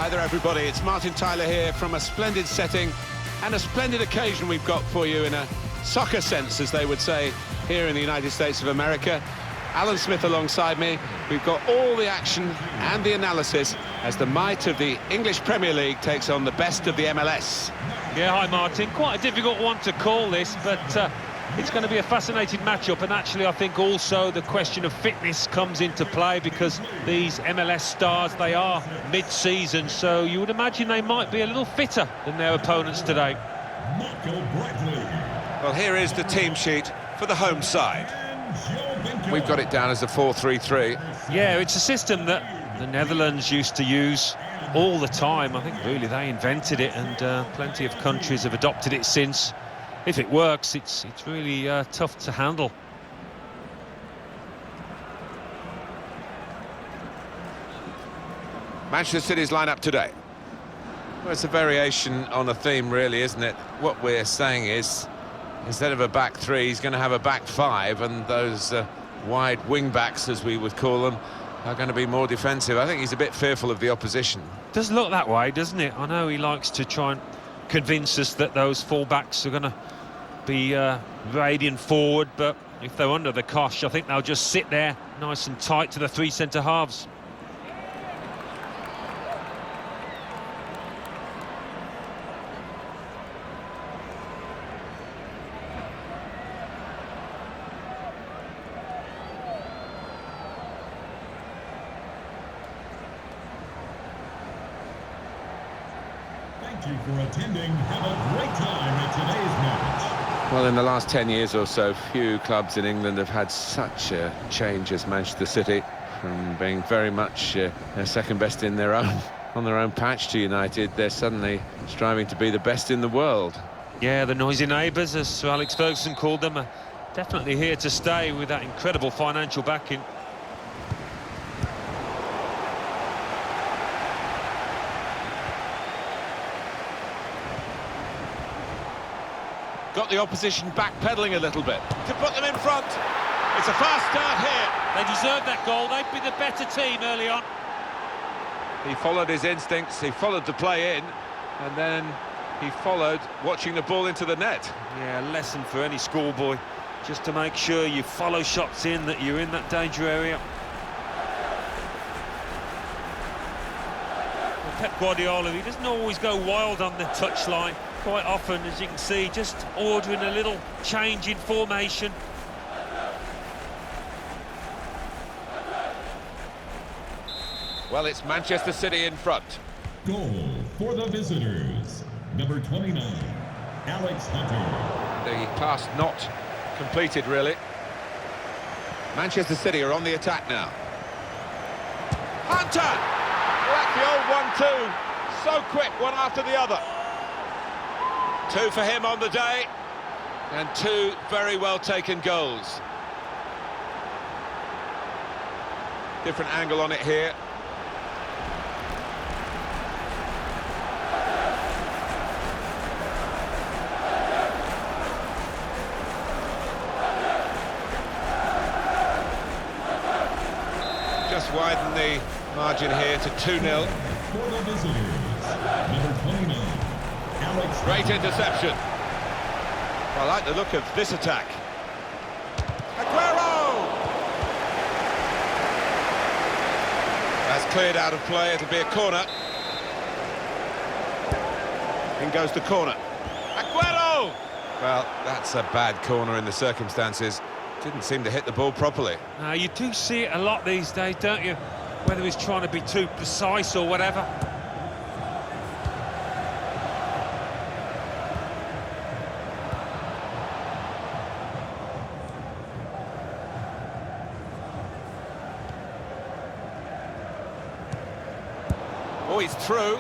Hi there, everybody. It's Martin Tyler here from a splendid setting and a splendid occasion we've got for you in a soccer sense, as they would say here in the United States of America. Alan Smith alongside me. We've got all the action and the analysis as the might of the English Premier League takes on the best of the MLS. Yeah, hi Martin. Quite a difficult one to call this, but it's going to be a fascinating matchup. And actually, I think also the question of fitness comes into play because these MLS stars, they are mid-season, so you would imagine they might be a little fitter than their opponents today. Well, here is the team sheet for the home side. We've got it down as a 4-3-3. Yeah, it's a system that the Netherlands used to use all the time. I think really they invented it, and plenty of countries have adopted it since. If it works, it's really tough to handle. Manchester City's lineup today. Well, it's a variation on a theme, really, isn't it? What we're saying is, instead of a back three, he's going to have a back five, and those wide wing backs, as we would call them, are going to be more defensive. I think he's a bit fearful of the opposition. Does look that way, doesn't it? I know he likes to try and convince us that those full-backs are going to be radiant forward, but if they're under the cosh, I think they'll just sit there nice and tight to the three centre-halves. Thank you for attending. Have a great time at today's match. Well, in the last 10 years or so, few clubs in England have had such a change as Manchester City, from being very much second best in their own on their own patch to United. They're suddenly striving to be the best in the world. Yeah, the noisy neighbours, as Sir Alex Ferguson called them, are definitely here to stay with that incredible financial backing. Got the opposition backpedaling a little bit to put them in front. It's a fast start here. They deserved that goal. They'd be the better team early on. He followed his instincts, he followed the play in, and then he followed watching the ball into the net. Yeah, a lesson for any schoolboy, just to make sure you follow shots in, that you're in that danger area. Well, Pep Guardiola, he doesn't always go wild on the touchline. Quite often, as you can see, just ordering a little change in formation. Well, it's Manchester City in front. Goal for the visitors. Number 29, Alex Hunter. The pass not completed, really. Manchester City are on the attack now. Hunter! Well, that's the old 1-2. So quick, one after the other. Two for him on the day, and two very well taken goals. Different angle on it here. Just widen the margin here to 2-0. For the visitors, number 29. Great interception. I like the look of this attack. Aguero! That's cleared out of play. It'll be a corner. In goes the corner. Aguero! Well, that's a bad corner in the circumstances. Didn't seem to hit the ball properly. Now, you do see it a lot these days, don't you? Whether he's trying to be too precise or whatever. Oh, he's through.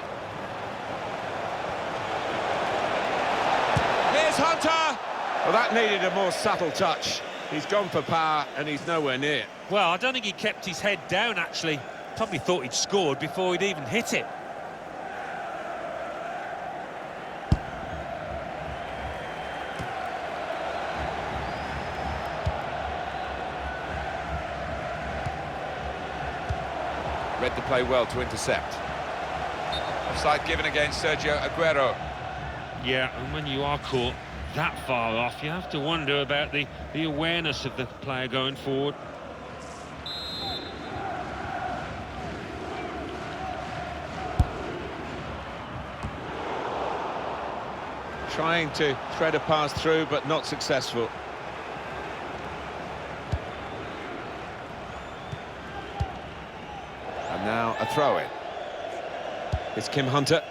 Here's Hunter! Well, that needed a more subtle touch. He's gone for power, and he's nowhere near. Well, I don't think he kept his head down, actually. Probably thought he'd scored before he'd even hit it. Read the play well to intercept. Offside given against Sergio Aguero. Yeah, and when you are caught that far off, you have to wonder about the awareness of the player going forward. Trying to thread a pass through, but not successful. And now a throw-in. It's Kim Hunter.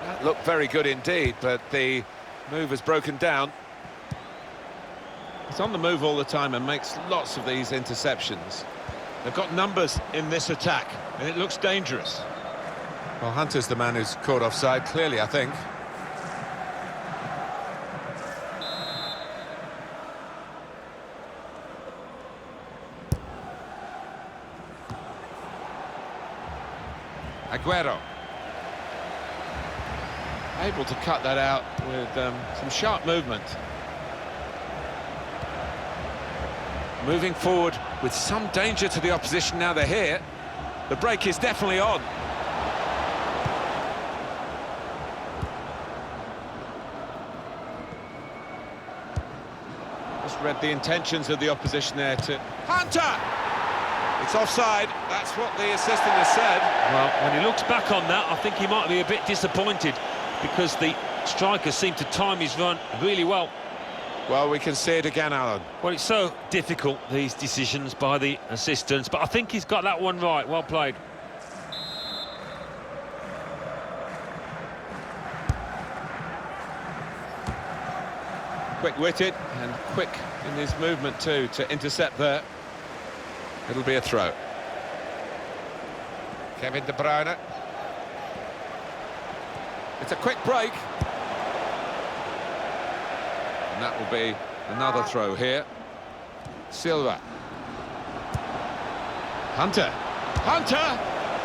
That looked very good indeed, but the move has broken down. He's on the move all the time and makes lots of these interceptions. They've got numbers in this attack, and it looks dangerous. Well, Hunter's the man who's caught offside, clearly, I think. Aguero. Able to cut that out with some sharp movement. Moving forward with some danger to the opposition now they're here. The break is definitely on. Just read the intentions of the opposition there to Hunter! It's offside, that's what the assistant has said. Well, when he looks back on that, I think he might be a bit disappointed because the striker seemed to time his run really well. Well, we can see it again, Alan. Well, it's so difficult, these decisions by the assistants, but I think he's got that one right. Well played. Quick-witted and quick in his movement too to intercept there. It'll be a throw. Kevin De Bruyne. It's a quick break. And that will be another throw here. Silva. Hunter. Hunter!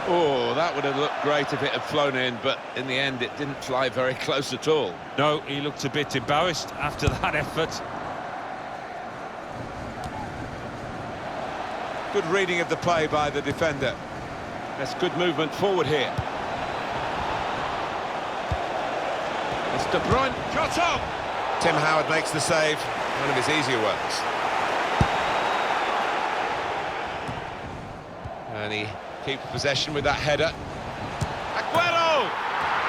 Oh, that would have looked great if it had flown in, but in the end it didn't fly very close at all. No, he looked a bit embarrassed after that effort. Good reading of the play by the defender. That's good movement forward here. It's De Bruyne. Shot up! Tim Howard makes the save, one of his easier ones. And he keeps possession with that header. Aguero!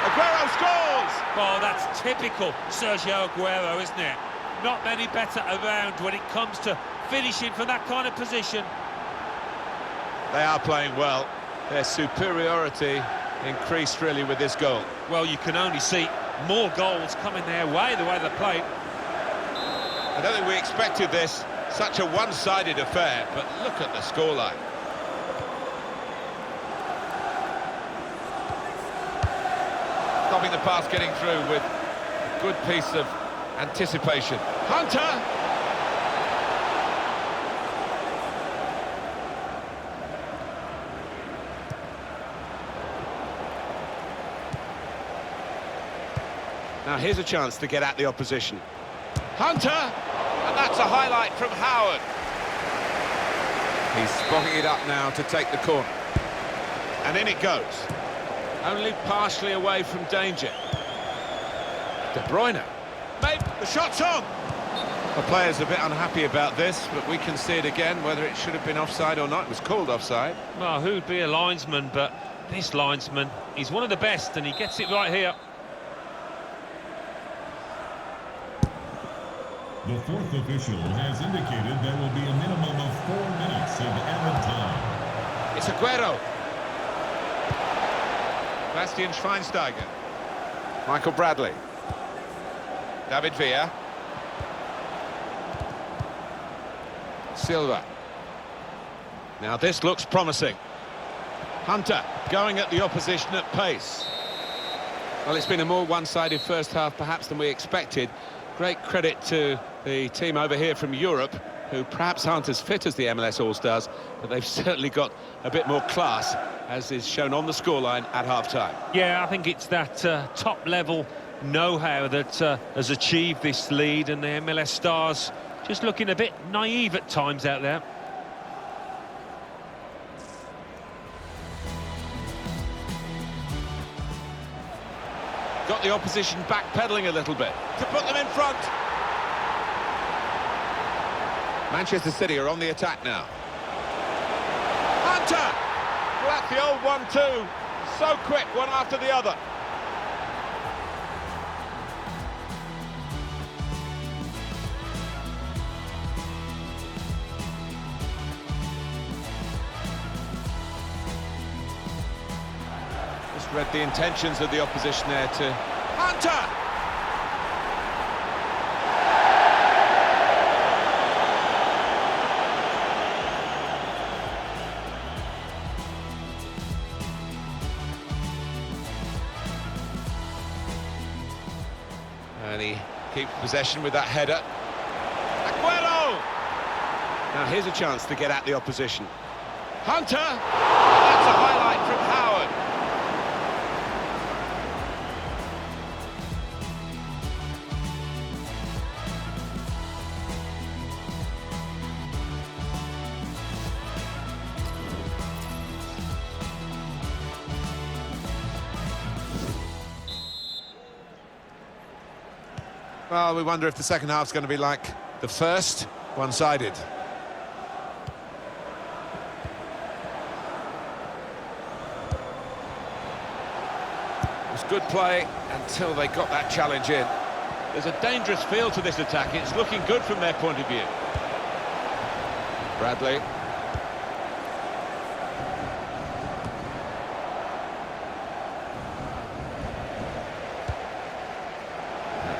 Aguero scores! Well, that's typical Sergio Aguero, isn't it? Not many better around when it comes to finishing from that kind of position. They are playing well. Their superiority increased really with this goal. Well, you can only see more goals coming their way, the way they played. I don't think we expected this, such a one-sided affair, but look at the scoreline. Stopping the pass getting through with a good piece of anticipation. Hunter! Now here's a chance to get at the opposition. Hunter! And that's a highlight from Howard. He's spotting it up now to take the corner. And in it goes. Only partially away from danger. De Bruyne. Maybe the shot's on! The player's a bit unhappy about this, but we can see it again, whether it should have been offside or not. It was called offside. Well, who'd be a linesman, but this linesman, he's one of the best, and he gets it right here. The fourth official has indicated there will be a minimum of 4 minutes of added time. It's Aguero. Bastian Schweinsteiger. Michael Bradley. David Villa. Silva. Now this looks promising. Hunter going at the opposition at pace. Well, it's been a more one-sided first half perhaps than we expected. Great credit to the team over here from Europe, who perhaps aren't as fit as the MLS All-Stars, but they've certainly got a bit more class, as is shown on the scoreline at half-time. Yeah, I think it's that top-level know-how that has achieved this lead, and the MLS Stars just looking a bit naive at times out there. got the opposition backpedaling a little bit to put them in front. Manchester City are on the attack now. Hunter! Well, that's the old 1-2. So quick, one after the other. Just read the intentions of the opposition there to Hunter! And he keeps possession with that header. Aguero! Now here's a chance to get at the opposition. Hunter! That's a highlight from Howard. Well, we wonder if the second half's going to be like the first, one-sided. It was good play until they got that challenge in. There's a dangerous feel to this attack. It's looking good from their point of view. Bradley.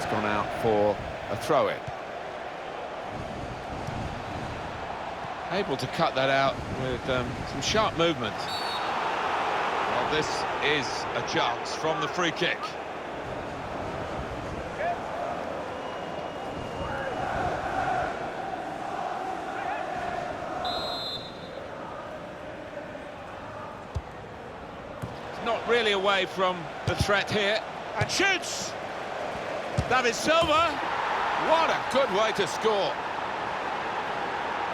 Gone out for a throw-in. Able to cut that out with some sharp movement. Well, this is a chance from the free kick. It's not really away from the threat here. And shoots! David Silva, what a good way to score.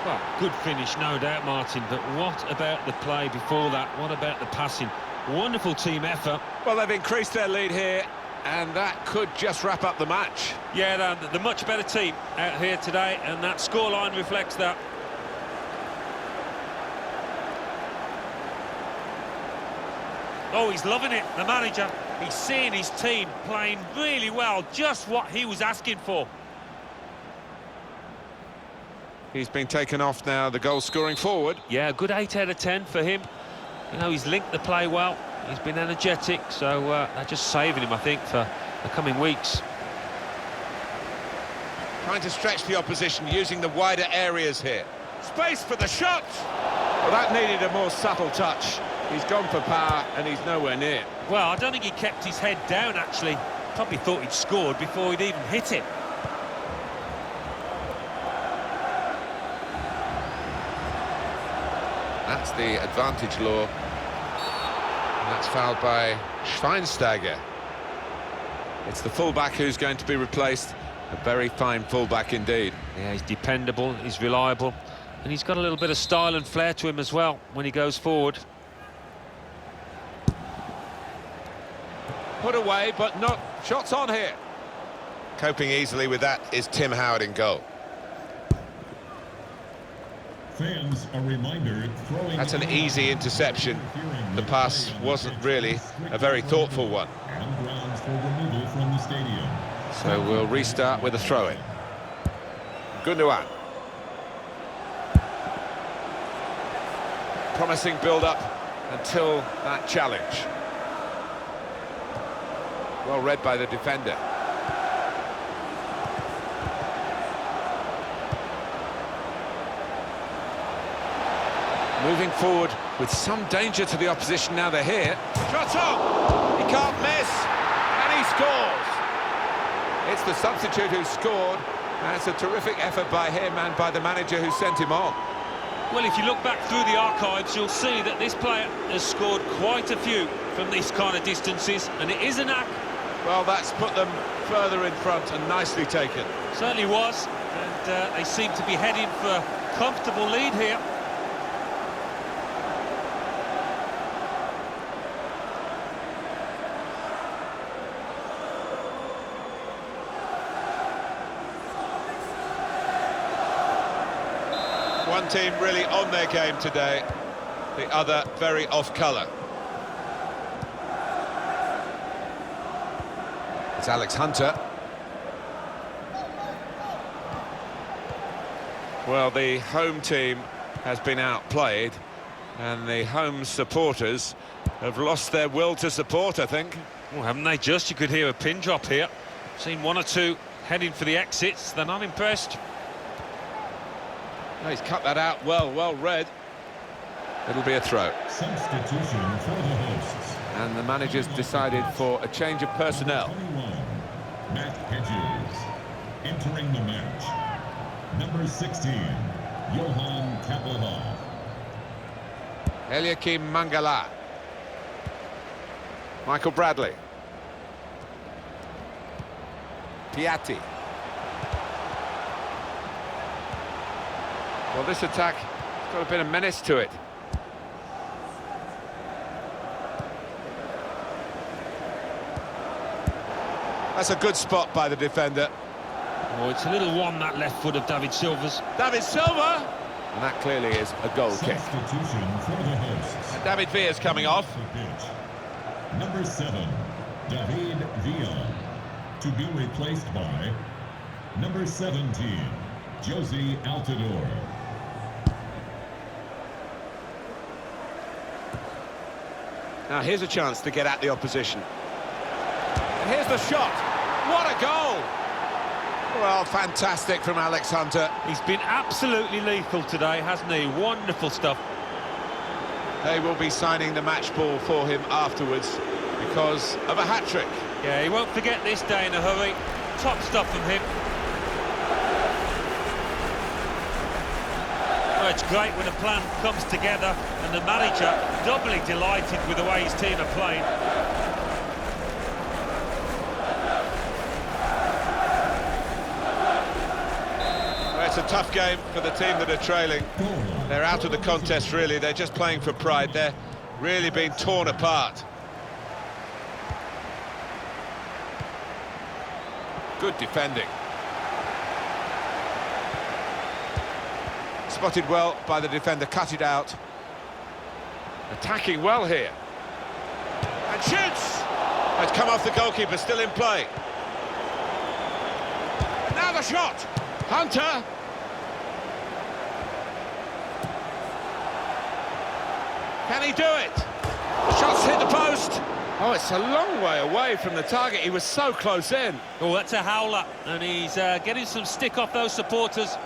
Well, good finish, no doubt, Martin, but what about the play before that? What about the passing? Wonderful team effort. Well, they've increased their lead here, and that could just wrap up the match. Yeah, the much better team out here today, and that scoreline reflects that. Oh, he's loving it, the manager. He's seeing his team playing really well, just what he was asking for. He's been taken off now, the goal-scoring forward. Yeah, a good 8 out of 10 for him. You know, he's linked the play well. He's been energetic, so they're just saving him, I think, for the coming weeks. Trying to stretch the opposition using the wider areas here. Space for the shot! Well, that needed a more subtle touch. He's gone for power, and he's nowhere near. Well, I don't think he kept his head down, actually. Probably thought he'd scored before he'd even hit it. That's the advantage law. And that's fouled by Schweinsteiger. It's the fullback who's going to be replaced. A very fine fullback indeed. Yeah, he's dependable, he's reliable, and he's got a little bit of style and flair to him as well when he goes forward. Put away, but not shots on here. Coping easily with that is Tim Howard in goal. Fans, a reminder, throwing... That's an easy interception. The pass wasn't really a very thoughtful one. And grounds for removal from the stadium. So we'll restart with a throw-in. Gundogan. Promising build-up until that challenge. Well read by the defender. Moving forward with some danger to the opposition now they're here. Shot on! He can't miss, and he scores! It's the substitute who scored, and it's a terrific effort by him and by the manager who sent him on. Well, if you look back through the archives, you'll see that this player has scored quite a few from these kind of distances, and it is a knack. Well, that's put them further in front and nicely taken. Certainly was, and they seem to be heading for a comfortable lead here. One team really on their game today, the other very off-colour. It's Alex Hunter. Well, the home team has been outplayed, and the home supporters have lost their will to support, I think. Well, haven't they just? You could hear a pin drop here. Seen one or two heading for the exits. They're not impressed. Oh, he's cut that out well read. It'll be a throw. Substitution for the hosts. And the manager's decided for a change of personnel. 21, Matt Hedges. Entering the match, number 16, Johan Kappelhoff. Eliakim Mangala. Michael Bradley. Piatti. Well, this attack has got a bit of menace to it. That's a good spot by the defender. Oh, it's a little one, that left foot of David Silva's. David Silva! And that clearly is a goal kick. Substitution for the hosts. And David Villa's coming off. The pitch. Number 7, David Villa. To be replaced by number 17, Josie Altidore. Now here's a chance to get at the opposition. And here's the shot. What a goal! Well, fantastic from Alex Hunter. He's been absolutely lethal today, hasn't he? Wonderful stuff. They will be signing the match ball for him afterwards because of a hat-trick. Yeah, he won't forget this day in a hurry. Top stuff from him. Well, it's great when a plan comes together and the manager doubly delighted with the way his team are playing. Well, it's a tough game for the team that are trailing. They're out of the contest, really. They're just playing for pride. They're really being torn apart. Good defending. Spotted well by the defender, cut it out. Attacking well here. And shoots! It's come off the goalkeeper, still in play. And now the shot! Hunter! Can he do it? Shots hit the post! Oh, it's a long way away from the target. He was so close in. Oh, that's a howler, and he's getting some stick off those supporters.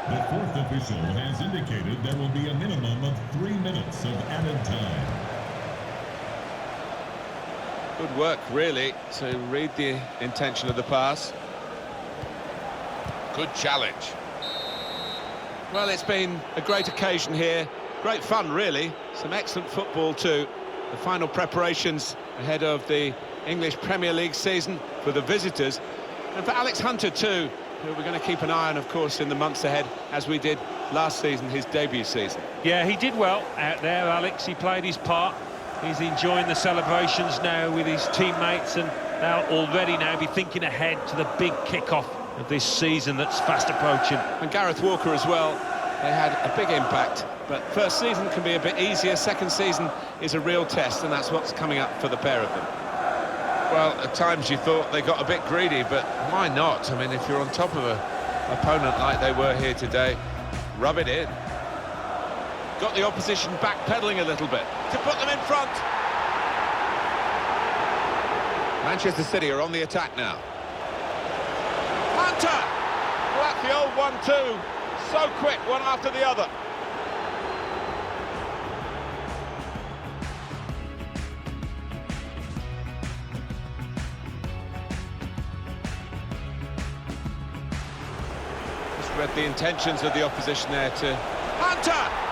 The fourth official has indicated there will be a minimum of 3 minutes of added time. Good work, really, to read the intention of the pass. Good challenge. Well, it's been a great occasion here. Great fun, really. Some excellent football, too. The final preparations ahead of the English Premier League season for the visitors. And for Alex Hunter, too, who we're going to keep an eye on, of course, in the months ahead, as we did last season, his debut season. Yeah, he did well out there, Alex. He played his part. He's enjoying the celebrations now with his teammates, and they'll already now be thinking ahead to the big kick-off of this season that's fast approaching. And Gareth Walker as well. They had a big impact, but first season can be a bit easier. Second season is a real test, and that's what's coming up for the pair of them. Well, at times you thought they got a bit greedy, but why not? I mean, if you're on top of an opponent like they were here today, rub it in. Got the opposition backpedaling a little bit to put them in front. Manchester City are on the attack now. Hunter! Well, that's the old 1-2. So quick, one after the other. Just read the intentions of the opposition there to Hunter!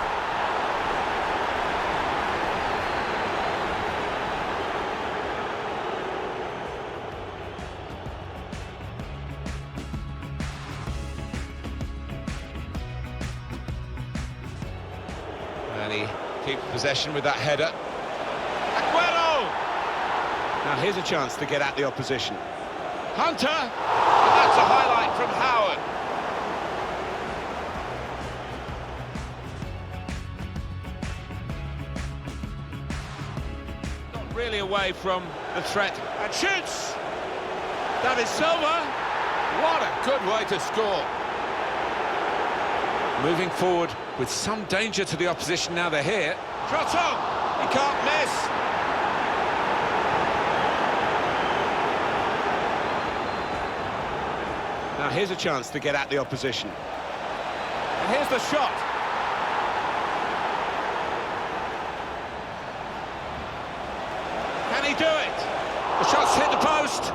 And he keeps possession with that header. Aguero! Now here's a chance to get at the opposition. Hunter! And that's a highlight from Howard. Not really away from the threat. And shoots! David Silva! What a good way to score. Moving forward with some danger to the opposition now they're here. Shot on! He can't miss! Now here's a chance to get at the opposition. And here's the shot. Can he do it? The shot's hit the post.